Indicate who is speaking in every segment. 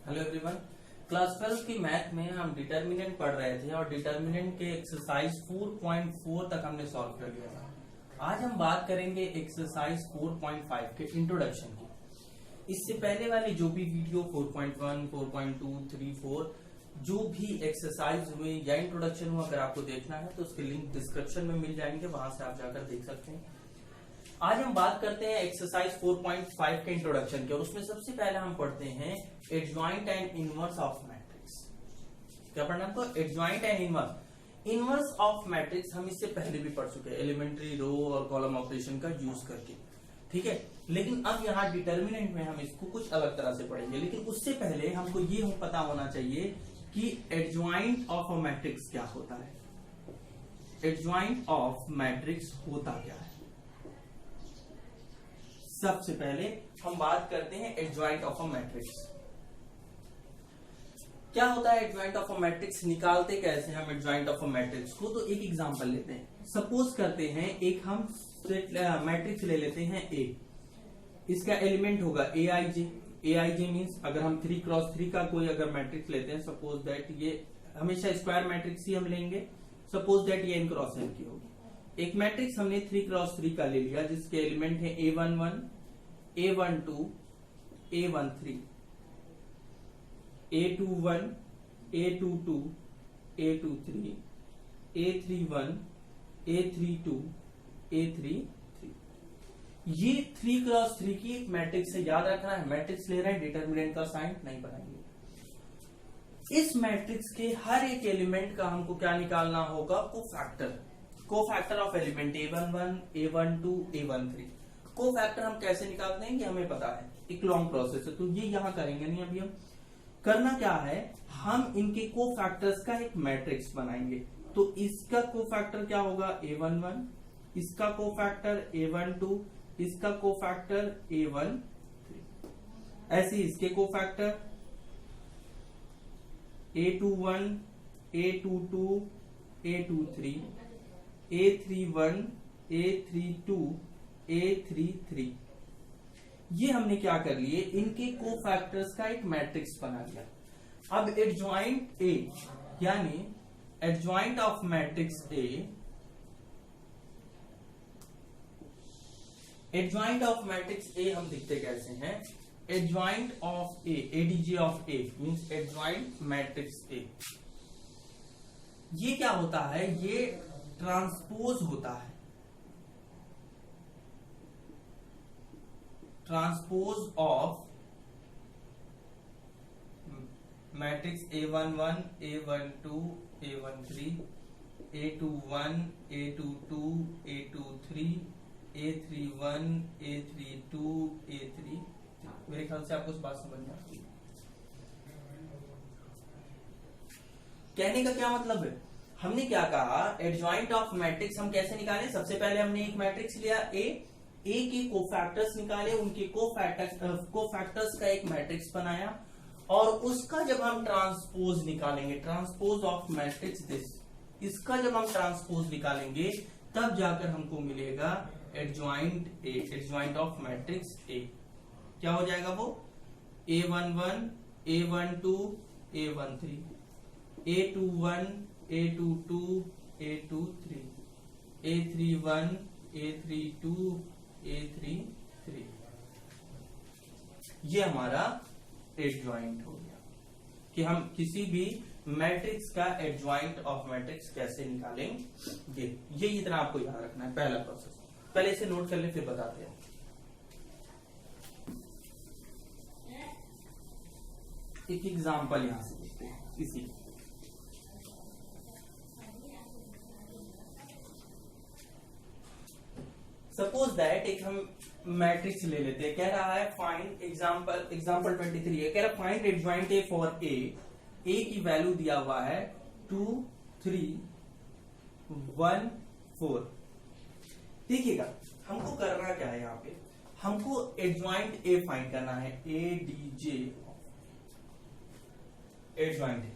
Speaker 1: Hello everyone. Class 12 की math में हम डिटर्मिनेंट पढ़ रहे थे और डिटर्मिनेंट के एक्सरसाइज 4.4 तक हमने सॉल्व कर लिया था। आज हम बात करेंगे एक्सरसाइज 4.5 के इंट्रोडक्शन की। इससे पहले वाली जो भी वीडियो 4.1, 4.2, 3, 4 जो भी एक्सरसाइज हुए या इंट्रोडक्शन हुआ, अगर आपको देखना है तो उसके लिंक डिस्क्रिप्शन में मिल जाएंगे, वहां से आप जाकर देख सकते हैं। आज हम बात करते हैं एक्सरसाइज 4.5 के इंट्रोडक्शन की, और उसमें सबसे पहले हम पढ़ते हैं adjoint and inverse of matrix. क्या पढ़ना है आपको? Adjoint and inverse. Inverse of matrix हम इससे पहले भी पढ़ चुके हैं, एलिमेंट्री रो और कॉलम ऑपरेशन का यूज करके, ठीक है। लेकिन अब यहाँ डिटर्मिनेंट में हम इसको कुछ अलग तरह से पढ़ेंगे। लेकिन उससे पहले हमको ये पता होना चाहिए कि एडजॉइंट ऑफ अ मैट्रिक्स क्या होता है। एडजॉइंट ऑफ मैट्रिक्स होता क्या है? सबसे पहले हम बात करते हैं एडजॉइंट ऑफ अ मैट्रिक्स। क्या होता है एडजॉइंट ऑफ अ मैट्रिक्स? निकालते कैसे हम एडजॉइंट ऑफ अ मैट्रिक्स को? तो एक एग्जांपल लेते हैं। सपोज करते हैं एक हम मैट्रिक्स ले लेते हैं ए। इसका एलिमेंट होगा ए आई जे। ए आई जे मीन्स अगर हम 3x3 का कोई अगर मैट्रिक्स लेते हैं, सपोज दैट ये हमेशा स्क्वायर मैट्रिक्स ही हम लेंगे, सपोज दैट ये n×n की होगी। एक मैट्रिक्स हमने 3x3 का ले लिया जिसके एलिमेंट है A11, A12, A13, A21, A22, A23, A31, A32, A33। ये 3x3 की एक मैट्रिक्स से याद रखना है। मैट्रिक्स ले रहे हैं, डिटर्मिनेंट का साइन नहीं बनाएंगे। इस मैट्रिक्स के हर एक एलिमेंट का हमको क्या निकालना होगा? Cofactor of element A11, A12, A13। Cofactor हम कैसे निकालते हैं ये हमें पता है, एक लॉन्ग प्रोसेस है, तो ये यहां करेंगे नहीं। अभी हम करना क्या है, हम इनके कोफैक्टर्स का एक मैट्रिक्स बनाएंगे। तो इसका कोफैक्टर क्या होगा? A11, इसका कोफैक्टर A12, इसका कोफैक्टर A13, ऐसे इसके cofactor A21, A22, A23, A31, A32, A33। ये हमने क्या कर लिए, इनके कोफैक्टर्स का एक मैट्रिक्स बना लिया। अब एडजॉइंट ए यानी adjoint of matrix A, adjoint of matrix A हम दिखते कैसे हैं? Adjoint of A, ADJ of A means adjoint matrix A. ये क्या होता है? ये ट्रांसपोज होता है, transpose of matrix A11, A12, A13, A21, A22, A23, A31, A32, A33। मेरे ख्याल से आपको इस बात समझ में आ रही है। कहने का क्या मतलब है? हमने क्या कहा, एडजॉइंट ऑफ मैट्रिक्स हम कैसे निकालें? सबसे पहले हमने एक मैट्रिक्स लिया ए के कोफैक्टर्स निकाले, उनके कोफैक्टर्स का एक मैट्रिक्स बनाया, और उसका जब हम ट्रांसपोज निकालेंगे, ट्रांसपोज ऑफ मैट्रिक्स दिस, इसका जब हम ट्रांसपोज निकालेंगे तब जाकर हमको मिलेगा adjoint A, adjoint of matrix A. क्या हो जाएगा वो? A11, A12, A13, A21, A22, A23, A31, A32, A33। ये हमारा एडजॉइंट हो गया कि हम किसी भी मैट्रिक्स का एडजॉइंट ऑफ मैट्रिक्स कैसे निकालेंगे। ये इतना आपको याद रखना है, पहला प्रोसेस। पहले इसे नोट कर ले, फिर बताते हैं। एक एग्जांपल यहां से देखते हैं इसी। सपोज दैट एक हम मैट्रिक्स ले लेते हैं। कह रहा है फाइंड, एग्जांपल 23 है, कह रहा है find adjoint A for A. A की वैल्यू दिया हुआ है 2, 3, 1, 4। देखिएगा हमको करना क्या है, यहाँ पे हमको एडजॉइंट ए फाइंड करना है। ए डी जे एडजॉइंट ए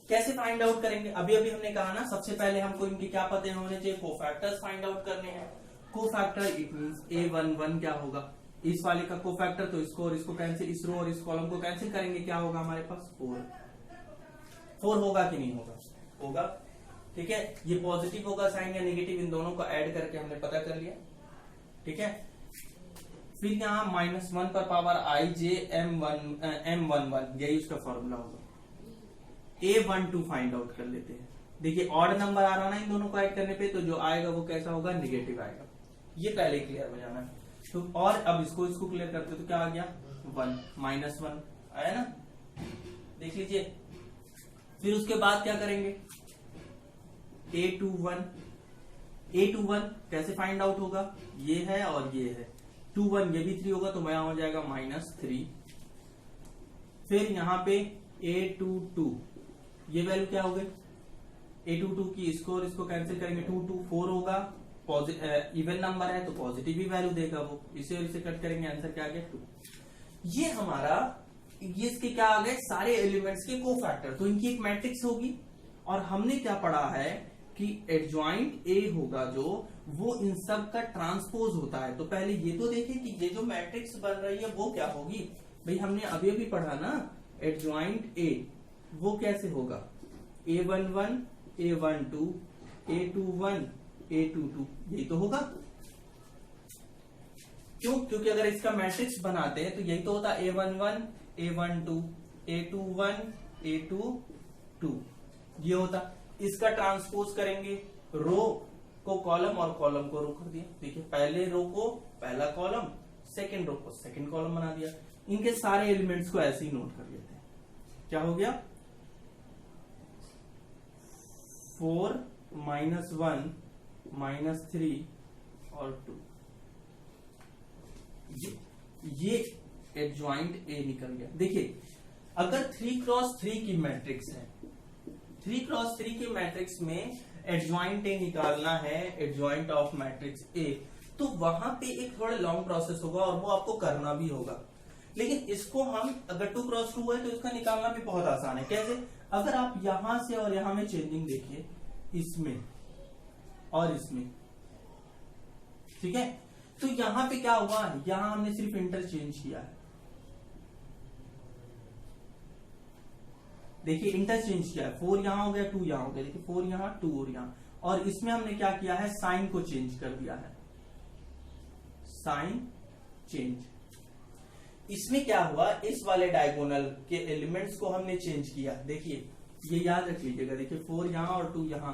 Speaker 1: कैसे फाइंड आउट करेंगे? अभी अभी हमने कहा ना, सबसे पहले हमको इनके क्या पता होने चाहिए? कोफैक्टर्स फाइंड आउट करने हैं। कोफैक्टर इट मींस A11 क्या होगा? इस वाले का कोफैक्टर, तो इसको और इसको कैंसिल, इस रो और इस कॉलम को कैंसिल करेंगे, क्या होगा हमारे पास 4 होगा कि नहीं होगा, होगा। ठीक है, ये पॉजिटिव होगा साइन या नेगेटिव, इन दोनों को ऐड करके हमने पता कर लिया। ठीक है, फिर यहाँ -1 पर पावर आई जे m11, यही उसका फॉर्मूला होगा। A12 फाइंड आउट कर लेते हैं। देखिए ऑड नंबर आ रहा ना इन दोनों को ऐड करने पे, तो जो आएगा वो कैसा होगा, नेगेटिव आएगा। ये पहले क्लियर हो जाना है। तो और अब इसको क्लियर करते तो क्या आ गया, 1 -1 आया ना, देख लीजिए। फिर उसके बाद क्या करेंगे, A21 कैसे फाइंड आउट होगा, ये है और ये है, 21 ये भी 3 होगा, तो वहां हो जाएगा -3। फिर यहाँ पे A22, ये वैल्यू क्या हो गई, A22 की इसको और इसको कैंसिल करेंगे, 2 2 4 होगा, इवन नंबर है तो पॉजिटिव ही वैल्यू देगा वो, इसे और इसे कट करेंगे, आंसर क्या आ गया 2। ये हमारा, ये इसके क्या आ गए, सारे एलिमेंट्स के कोफैक्टर, तो इनकी एक मैट्रिक्स होगी। और हमने क्या पढ़ा है कि एडजॉइंट ए होगा जो, वो इन सब का ट्रांसपोज होता है। तो पहले ये तो देखें कि ये जो मैट्रिक्स बन रही है वो क्या होगी, भाई हमने अभी अभी पढ़ा ना, एडजॉइंट ए वो कैसे होगा, A11 A12 A21 A22, यही तो होगा। क्यों, क्योंकि अगर इसका मैट्रिक्स बनाते हैं तो यही तो होता, A11 A12 A21 A22, ये होता। इसका ट्रांसपोज करेंगे, रो को कॉलम और कॉलम को रो कर दिया। देखिए पहले रो को पहला कॉलम, सेकंड रो को सेकंड कॉलम बना दिया। इनके सारे एलिमेंट्स को ऐसे ही नोट कर लेते हैं। क्या हो गया, 4 -1 -3 और 2, ये एडजॉइंट ए निकल गया। देखिए अगर 3x3 की मैट्रिक्स है, 3x3 की मैट्रिक्स में एडजॉइंट ए निकालना है, एडजॉइंट ऑफ मैट्रिक्स ए, तो वहां पे एक थोड़ा लॉन्ग प्रोसेस होगा और वो आपको करना भी होगा। लेकिन इसको हम अगर 2x2 है तो इसका निकालना भी बहुत आसान है। कैसे, अगर आप यहां से और यहां में चेंजिंग देखिए, इसमें और इसमें, ठीक है, तो यहां पे क्या हुआ, यहां हमने सिर्फ इंटरचेंज किया है। देखिए इंटरचेंज किया है, 4 यहां हो गया 2 यहां हो गया, देखिए 4 यहां 2 और यहां, और इसमें हमने क्या किया है, साइन को चेंज कर दिया है, साइन चेंज। इसमें क्या हुआ, इस वाले डायगोनल के एलिमेंट्स को हमने चेंज किया। देखिए ये याद रख लीजिएगा, देखिए 4 यहां और 2 यहां,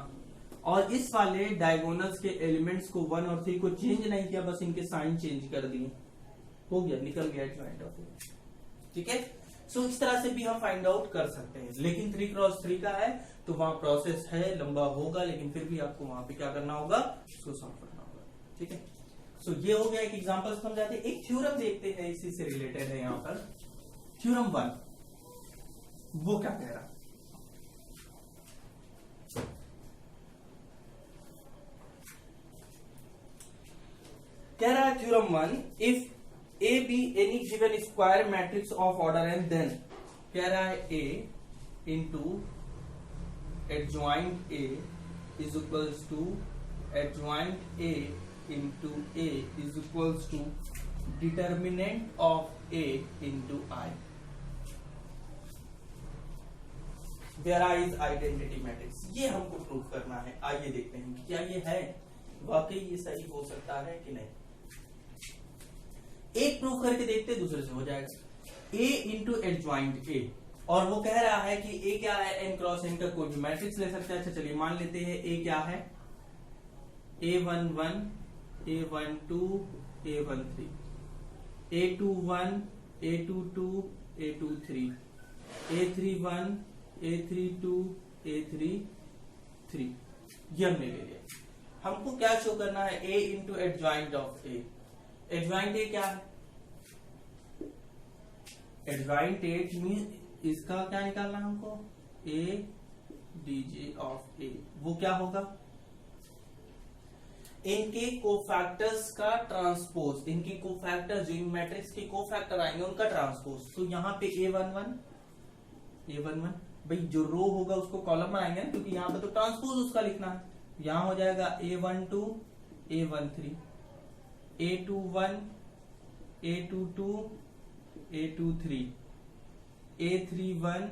Speaker 1: और इस वाले डायगोनल्स के एलिमेंट्स को 1 और 3 को चेंज नहीं किया, बस इनके साइन चेंज कर दिए, हो गया, निकल गया एडजॉइंट ऑफ ए। ठीक है, सो इस तरह से भी हम फाइंड आउट कर सकते हैं। लेकिन 3x3 का है तो वहां प्रोसेस है, लंबा होगा, लेकिन फिर भी आपको वहां पे क्या करना होगा, उसको सॉल्व करना होगा। ठीक है, सो ये हो गया एक एग्जांपल समझाते हैं। एक थ्योरम देखते हैं, इसी से रिलेटेड है यहां पर, थ्योरम 1, वो क्या कह रहा है, कह रहा है theorem 1, if A be any given square matrix of order n, then कह रहा है A into adjoint A is equals to adjoint A into A is equals to determinant of A into I, where I is identity matrix। ये हमको prove करना है। आइए देखते हैं कि क्या ये है, वाकई ये सही हो सकता है कि नहीं। एक प्रूव करके देखते, दूसरे से हो जाएगा। A इंटू एडजॉइंट A, और वो कह रहा है कि A क्या है, n क्रॉस n का कोई भी मैट्रिक्स ले सकते हैं। अच्छा चलिए मान लेते हैं A क्या है, A11 A12 A13 A21 A22 A23 A31 A32 A33, ये हमने ले लिया। हमको क्या शो करना है, A into adjoint of A। Adjoint A क्या है, एडजॉइंट ए मीन इसका क्या निकालना है हमको, ए डीजे ऑफ ए, वो क्या होगा, इनके कोफैक्टर्स का ट्रांसपोज, इनके कोफैक्टर जो इन मैट्रिक्स के कोफैक्टर आएंगे उनका ट्रांसपोज। तो यहाँ पे A11 भाई जो रो होगा उसको कॉलम बनाएंगे ना, क्योंकि यहाँ पे तो ट्रांसपोज उसका लिखना है। यहाँ हो जाएगा A12 A13 A21 A22 A23 A31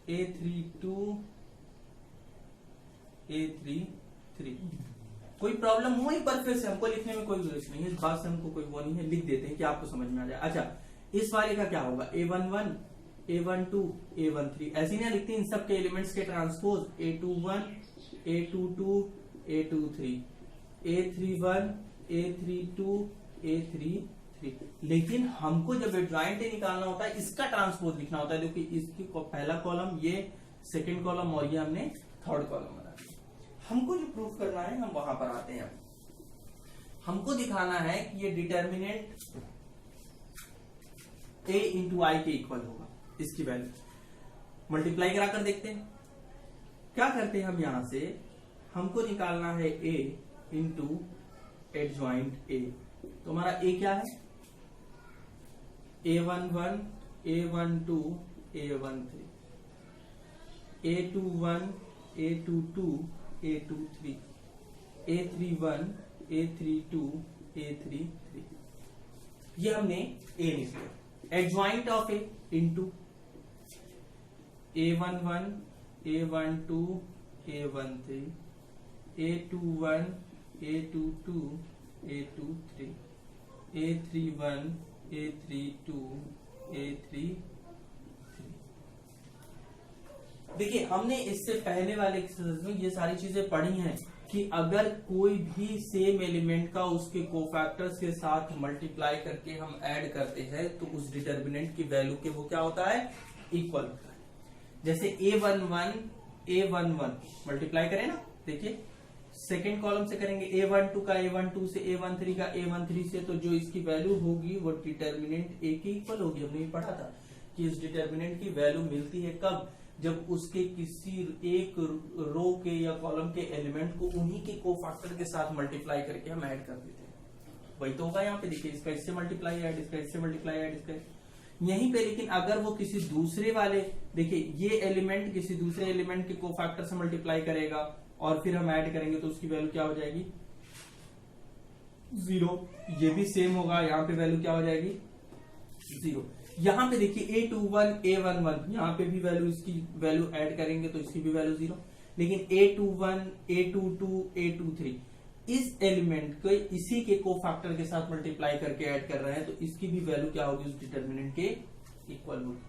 Speaker 1: A32 A33। कोई प्रॉब्लम हो एक बार फिर से, हमको लिखने में कोई जरूरत नहीं है, इस बात से हमको कोई वो नहीं है, लिख देते हैं कि आपको समझ में आ जाए। अच्छा, इस वाले का क्या होगा, A11 A12 A13, ऐसे नहीं लिखते इन सब के एलिमेंट्स के transpose, A21 A22 A23 A31 A32 A33। लेकिन हमको जब एडजॉइंट निकालना होता है इसका ट्रांसपोज लिखना होता है, क्योंकि इसकी पहला कॉलम, ये सेकंड कॉलम और ये हमने थर्ड कॉलम बना दिया। हमको जो प्रूफ करना है हम वहां पर आते हैं। हमको दिखाना है कि ये डिटर्मिनेंट a इंटू आई के इक्वल होगा, इसकी वैल्यू मल्टीप्लाई करा कर देखते हैं। क्या करते हैं हम यहां से, हमको निकालना है a इंटू एडजॉइंट a। तो हमारा a क्या है, A11 A12 A13 A21 A22 A23 A31 A32 A33। ये हमने A निकाला। Adjoint of A into A11 A12 A13 A21 A22 A23 A31 A32 A33। देखिए, हमने इससे पहले वाले एक्सरसाइज में ये सारी चीजें पढ़ी हैं कि अगर कोई भी सेम एलिमेंट का उसके कोफैक्टर्स के साथ मल्टीप्लाई करके हम ऐड करते हैं तो उस डिटर्मिनेंट की वैल्यू के वो क्या होता है, इक्वल होता है। जैसे A11 A11 मल्टीप्लाई करें ना, देखिए सेकेंड कॉलम से करेंगे, A12 का A12 से A13 का A13 से, तो जो इसकी वैल्यू होगी वो डिटर्मिनेंट A के इक्वल होगी। हमने ये पढ़ा था कि इस डिटर्मिनेंट की वैल्यू मिलती है कब, जब उसके किसी एक रो के या कॉलम के एलिमेंट को उन्हीं के कोफैक्टर के साथ मल्टीप्लाई करके हम ऐड कर देते हैं। वही तो होगा यहाँ पे, देखिए इसका इससे मल्टीप्लाई ऐड, इसका इससे मल्टीप्लाई ऐड, इसका यहीं पे। लेकिन अगर वो किसी दूसरे वाले, देखिए ये एलिमेंट किसी दूसरे एलिमेंट के कोफैक्टर से मल्टीप्लाई करेगा और फिर हम ऐड करेंगे तो उसकी वैल्यू क्या हो जाएगी, 0। ये भी सेम होगा, यहाँ पे वैल्यू क्या हो जाएगी, 0। यहाँ पे देखिए A21 A11, यहाँ पे भी वैल्यू, इसकी वैल्यू ऐड करेंगे तो इसकी भी वैल्यू 0। लेकिन A21 A22 A23 इस एलिमेंट को इसी के कोफैक्टर के साथ मल्टीप्लाई करके ऐड कर रहे हैं तो इसकी भी वैल्यू क्या होगी, उस डिटर्मिनेंट के इक्वल होगी।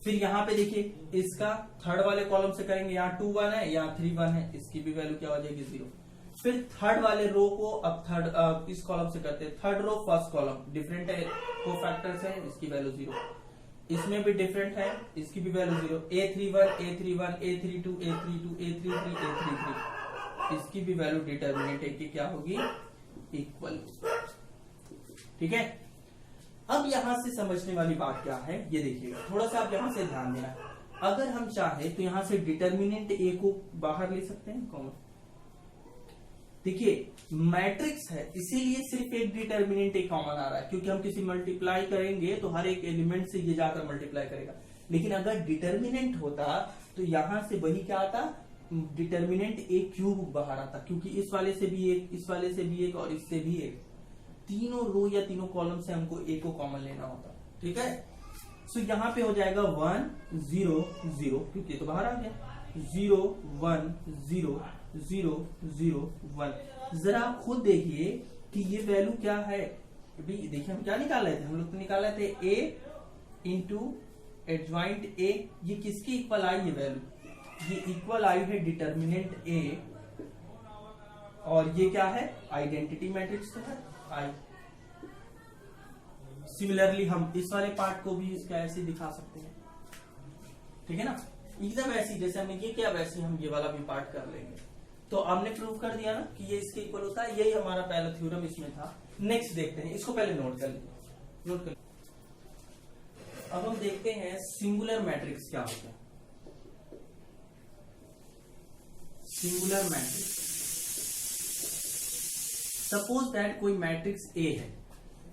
Speaker 1: फिर यहाँ पे देखिए इसका थर्ड वाले कॉलम से करेंगे, यहाँ 2 1 है, यहाँ 3 1 है, इसकी भी वैल्यू क्या हो जाएगी, 0। फिर थर्ड वाले रो को अब इस कॉलम से करते हैं, third row first column different है, कोफैक्टर्स है, इसकी वैल्यू 0। इसमें भी डिफरेंट है, इसकी भी value 0। A31 A31 A32 A32 A33 A33, इसकी भी वैल्यू डिटर्मिनेंट की क्या होगी, इक्वल। ठीक है, अब यहां से समझने वाली बात क्या है, ये देखिएगा, थोड़ा सा आप यहां से ध्यान देना। अगर हम चाहे तो यहां से डिटर्मिनेंट A को बाहर ले सकते हैं कॉमन। देखिए मैट्रिक्स है इसीलिए सिर्फ एक डिटर्मिनेंट A कॉमन आ रहा है, क्योंकि हम किसी मल्टीप्लाई करेंगे तो हर एक एलिमेंट से ये जाकर मल्टीप्लाई करेगा। लेकिन अगर डिटर्मिनेंट होता तो यहां से वही क्या आता, डिटर्मिनेंट A क्यूब बाहर आता, क्योंकि इस वाले से भी एक, इस वाले से भी एक और इससे भी एक, तीनों रो या तीनों कॉलम से हमको A को कॉमन लेना होता। ठीक है, सो यहाँ पे हो जाएगा 1 0 0, क्योंकि तो बाहर आ गया, 0 1 0 0 0 1। जरा आप खुद देखिए कि ये वैल्यू क्या है। अभी देखिए हम क्या निकाल रहे थे, हम लोग तो निकाल रहे थे A इंटू एडजॉइंट A। ये किसकी इक्वल आई, ये वैल्यू, ये इक्वल आई है डिटर्मिनेंट A, और ये क्या है, आइडेंटिटी मैट्रिक्स तो है I। सिमिलरली हम इस वाले पार्ट को भी इसका ऐसे दिखा सकते हैं। ठीक है ना, एकदम ऐसी जैसे हमने ये किया वैसे हम ये वाला भी पार्ट कर लेंगे। तो हमने प्रूव कर दिया ना कि ये इसके इक्वल होता है, यही हमारा पहला थ्योरम इसमें था। नेक्स्ट देखते हैं, इसको पहले नोट कर लीजिए, नोट कर। अब हम देखते हैं सिंगुलर मैट्रिक्स क्या होता है। सिंगुलर मैट्रिक्स, सपोज दैट कोई मैट्रिक्स A है।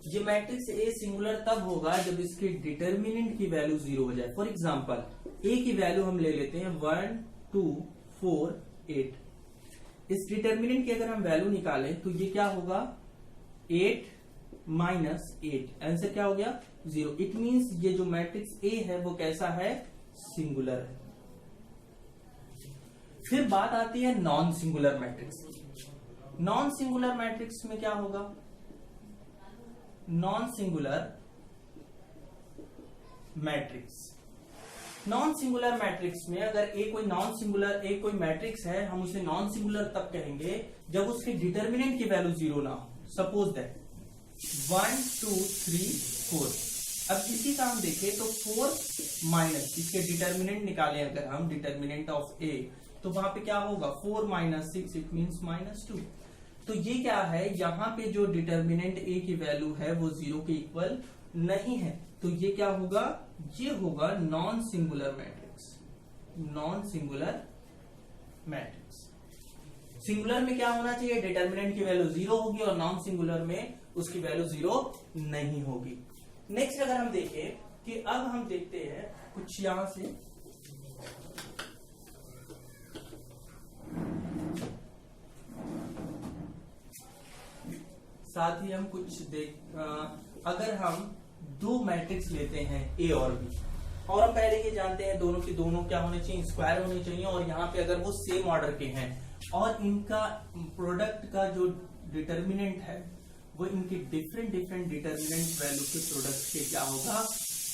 Speaker 1: ये मैट्रिक्स A सिंगुलर तब होगा जब इसके डिटर्मिनेंट की वैल्यू 0 हो जाए। फॉर एग्जांपल A की वैल्यू हम ले लेते हैं 1 2 4 8। इस डिटर्मिनेंट की अगर हम वैल्यू निकालें तो ये क्या होगा, 8 -8, आंसर क्या हो गया 0। इट मींस ये जो मैट्रिक्स ए है वो कैसा है, सिंगुलर है। फिर बात आती है नॉन सिंगुलर मैट्रिक्स की। नॉन सिंगुलर मैट्रिक्स में क्या होगा, non singular matrix, non singular matrix में अगर ए कोई मैट्रिक्स है, हम उसे नॉन सिंगुलर तब कहेंगे जब उसके डिटर्मिनेंट की वैल्यू 0 ना हो। Suppose that 1 2 3 4। अब इसी का हम देखें तो 4 माइनस इसके डिटर्मिनेंट निकालें अगर हम, डिटर्मिनेंट ऑफ ए, तो वहां पे क्या होगा 4 - 6, इट मींस -2। तो ये क्या है, यहाँ पे जो डिटर्मिनेंट ए की वैल्यू है वो 0 के इक्वल नहीं है, तो ये क्या होगा, ये होगा non singular matrix. Non singular matrix, singular में क्या होना चाहिए, डिटर्मिनेंट की वैल्यू 0 होगी और नॉन सिंगुलर में उसकी वैल्यू 0 नहीं होगी। नेक्स्ट अगर हम देखें कि अब हम देखते हैं कुछ यहां से, साथ ही हम कुछ अगर हम दो मैट्रिक्स लेते हैं ए और बी, और हम पहले ये जानते हैं दोनों की दोनों क्या होने चाहिए, स्क्वायर होने चाहिए, और यहाँ पे अगर वो सेम ऑर्डर के हैं और इनका प्रोडक्ट का जो डिटर्मिनेंट है वो इनके डिफरेंट डिटर्मिनेंट वैल्यू के प्रोडक्ट के क्या होगा,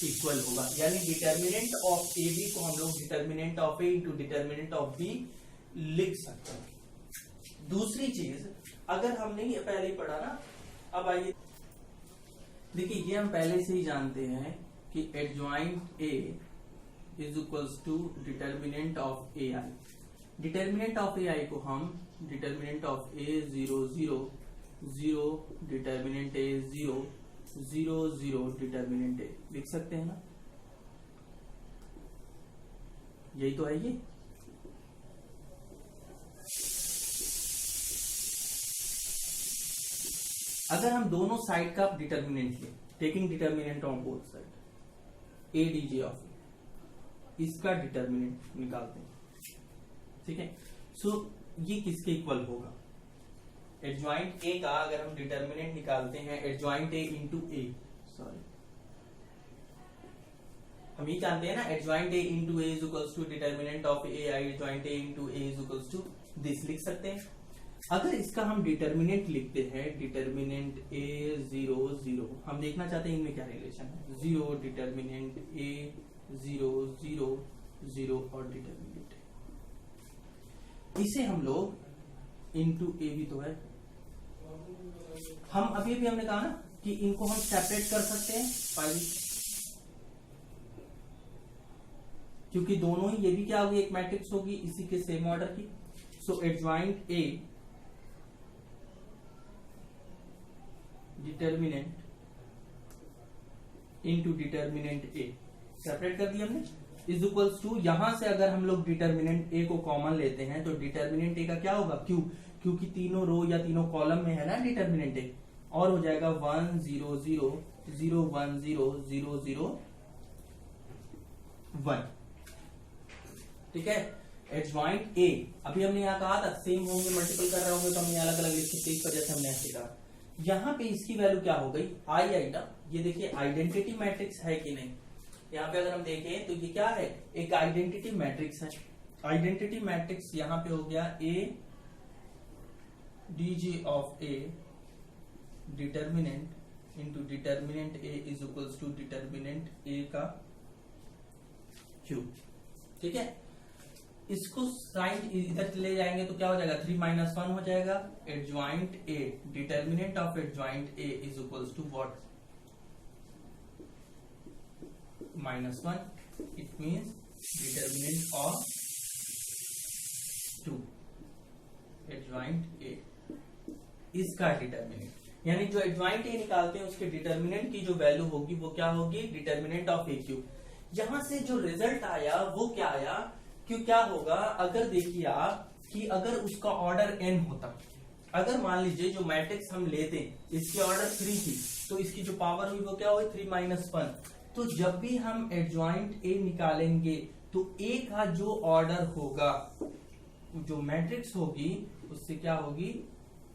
Speaker 1: इक्वल होगा। यानी डिटर्मिनेंट ऑफ ए बी को हम लोग determinant of A into determinant of B लिख सकते हैं। दूसरी चीज, अगर हमने ये पहले ही पढ़ा ना, अब आइए देखिए, ये हम पहले से ही जानते हैं कि adjoint A is equals to determinant of A I. Determinant of A I को हम determinant of A 0 0 0 determinant A 0 0 0 determinant A लिख सकते हैं ना, यही तो है ये। अगर हम दोनों साइड का डिटर्मिनेंट लें, taking determinant on both side, A D J of इसका डिटर्मिनेंट निकालते हैं, ठीक है। सो ये किसके इक्वल होगा, एडजॉइंट ए का अगर हम डिटर्मिनेंट निकालते हैं, adjoint A into A, sorry हम ये जानते हैं ना, adjoint A into A is equals to determinant of A I, adjoint A into A is equals to this लिख सकते हैं। अगर इसका हम डिटर्मिनेंट लिखते हैं, डिटर्मिनेंट ए 0 0, हम देखना चाहते हैं इनमें क्या रिलेशन है, 0 डिटर्मिनेंट ए 0 0 0 और डिटर्मिनेंट, इसे हम लोग इंटू ए भी तो है, हम अभी भी हमने कहा ना कि इनको हम सेपरेट कर सकते हैं फाइल, क्योंकि दोनों ही, ये भी क्या होगी, एक मैट्रिक्स होगी इसी के सेम ऑर्डर की। So adjoint A determinant into determinant A separate कर दिया हमने, इज इक्वल्स टू, यहां से अगर हम लोग डिटर्मिनेंट ए को कॉमन लेते हैं तो डिटर्मिनेंट ए का क्या होगा, क्यू, क्योंकि तीनों रो या तीनों कॉलम में है ना डिटर्मिनेंट ए, और हो जाएगा 1 0 0 0 1 0 0 0 1, ठीक है। एडजॉइंट ए, अभी हमने यहाँ कहा था सेम होंगे, मल्टीपल कर रहे होंगे तो हमने अलग अलग लिख सकते, इस वजह से हमने ऐसे कहा। यहाँ पे इसकी वैल्यू क्या हो गई, आई आई ना, ये देखिए आइडेंटिटी मैट्रिक्स है कि नहीं, यहाँ पे अगर हम देखें तो ये क्या है, एक आइडेंटिटी मैट्रिक्स है। आइडेंटिटी मैट्रिक्स यहाँ पे हो गया A D J of A determinant into determinant A is equals to determinant A का क्यूब, ठीक है। इसको साइन इधर ले जाएंगे तो क्या हो जाएगा, 3 - 1 हो जाएगा। Adjoint A, determinant of adjoint A is equals to what, -1, it means determinant of 2 adjoint A, इसका डिटर्मिनेंट, यानी जो एडजॉइंट ए निकालते हैं उसके डिटर्मिनेंट की जो वैल्यू होगी वो क्या होगी, डिटर्मिनेंट ऑफ ए क्यूब। यहां से जो रिजल्ट आया वो क्या आया, क्यों क्या होगा, अगर देखिए आप कि अगर उसका ऑर्डर n होता, अगर मान लीजिए जो मैट्रिक्स हम लेते इसकी ऑर्डर 3 थी, तो इसकी जो पावर हुई वो क्या हुई, 3 - 1। तो जब भी हम एडजॉइंट ए निकालेंगे तो ए का जो ऑर्डर होगा, जो मैट्रिक्स होगी उससे क्या होगी,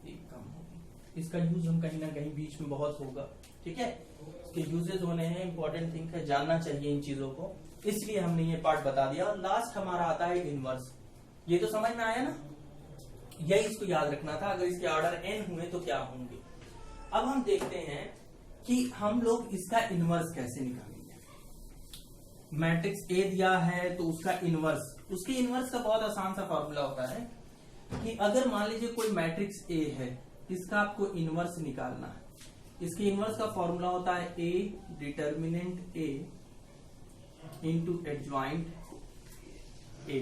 Speaker 1: एक कम होगी, इसका यूज हम कहीं ना कहीं बीच में बहुत होगा, ठीक है। इसके यूजेस होने हैं, इंपॉर्टेंट थिंग है, जानना चाहिए इन चीजों को, इसलिए हमने ये पार्ट बता दिया। और लास्ट हमारा आता है इनवर्स। ये तो समझ में आया ना, यही इसको याद रखना था। अगर इसके ऑर्डर n हुए तो क्या होंगे। अब हम देखते हैं कि हम लोग इसका इनवर्स कैसे निकालेंगे। मैट्रिक्स ए दिया है तो उसका इनवर्स, उसके इनवर्स का बहुत आसान सा फॉर्मूला होता है कि अगर मान लीजिए कोई मैट्रिक्स ए है, इसका आपको इनवर्स निकालना है। इसके इनवर्स का फॉर्मूला होता है A determinant A into adjoint A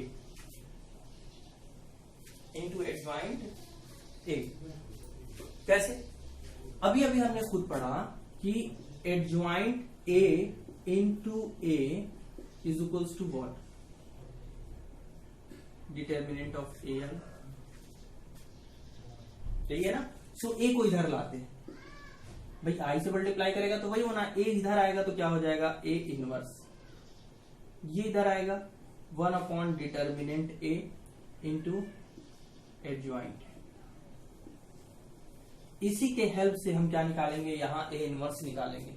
Speaker 1: into adjoint A. कैसे? अभी अभी हमने खुद पढ़ा कि adjoint A into A is equals to what, determinant of A L, ठीक है ना। सो ए को इधर लाते हैं, भाई आई से मल्टीप्लाई करेगा तो वही होना, ए इधर आएगा तो क्या हो जाएगा, ए इनवर्स। ये इधर आएगा 1 upon determinant A into adjoint. इसी के हेल्प से हम क्या निकालेंगे, यहां ए इनवर्स निकालेंगे।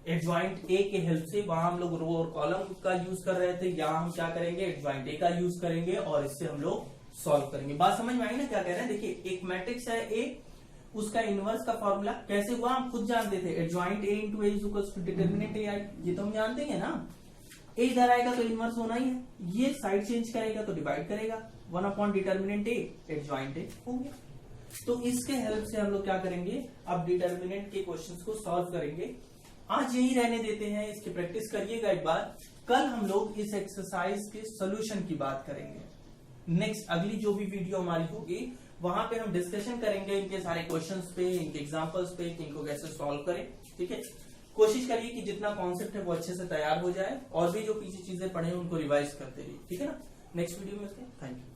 Speaker 1: एडजॉइंट ए के हेल्प से, वहां हम लोग रो और कॉलम का यूज कर रहे थे, यहां हम क्या करेंगे, एडजॉइंट ए का यूज करेंगे और इससे हम लोग सॉल्व करेंगे। बात समझ में आई ना क्या कह रहे हैं। देखिए एक मैट्रिक्स है ए, उसका इनवर्स का फॉर्मूला कैसे हुआ हम खुद जानते थे, adjoint A into A is equals to determinant A I, ये तो हम जानते हैं ना। ए इधर आएगा तो इनवर्स होना ही है, ये साइड चेंज करेगा तो डिवाइड करेगा, 1 upon determinant A adjoint A हो गया। तो इसके हेल्प से हम लोग क्या करेंगे, अब डिटर्मिनेंट के क्वेश्चंस को सॉल्व करेंगे। आज यही रहने देते हैं, इसकी प्रैक्टिस करिएगा एक बार। कल हम लोग इस एक्सरसाइज के सोल्यूशन की बात करेंगे। नेक्स्ट अगली जो भी वीडियो हमारी होगी वहां पे हम डिस्कशन करेंगे इनके सारे क्वेश्चंस पे, इनके एग्जांपल्स पे, कि इनको कैसे सॉल्व करें, ठीक है। कोशिश करिए कि जितना कॉन्सेप्ट है वो अच्छे से तैयार हो जाए, और भी जो पीछे चीजें पढ़े उनको रिवाइज करते रहिए, ठीक है ना। नेक्स्ट वीडियो में मिलते हैं, थैंक यू।